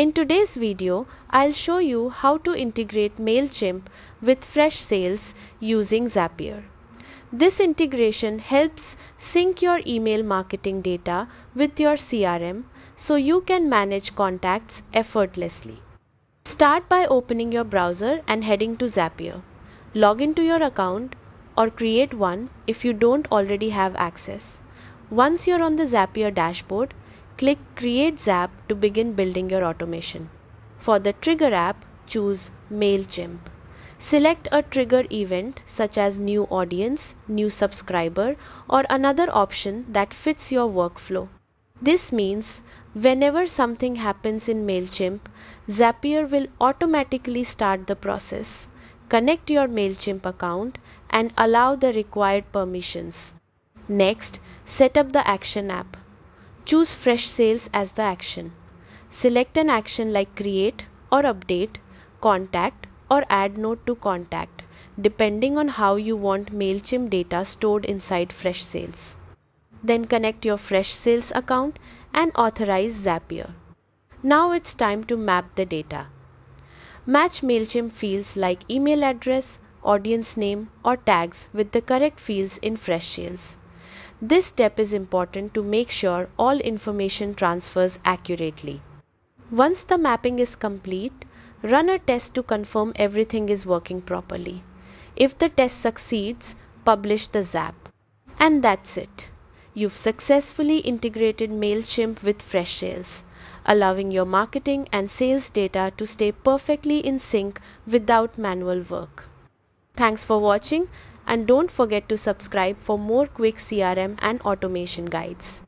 In today's video, I'll show you how to integrate Mailchimp with Freshsales using Zapier. This integration helps sync your email marketing data with your CRM so you can manage contacts effortlessly. Start by opening your browser and heading to Zapier. Log into your account or create one if you don't already have access. Once you're on the Zapier dashboard, click Create Zap to begin building your automation. For the trigger app, choose Mailchimp. Select a trigger event such as new audience, new subscriber, or another option that fits your workflow. This means whenever something happens in Mailchimp, Zapier will automatically start the process, connect your Mailchimp account, and allow the required permissions. Next, set up the action app. Choose Freshsales as the action. Select an action like create or update, contact, or add note to contact, depending on how you want Mailchimp data stored inside Freshsales. Then connect your Freshsales account and authorize Zapier. Now it's time to map the data. Match Mailchimp fields like email address, audience name, or tags with the correct fields in Freshsales. This step is important to make sure all information transfers accurately. Once the mapping is complete, run a test to confirm everything is working properly. If the test succeeds, publish the Zap. And that's it. You've successfully integrated Mailchimp with Freshsales, allowing your marketing and sales data to stay perfectly in sync without manual work. Thanks for watching, and don't forget to subscribe for more quick CRM and automation guides.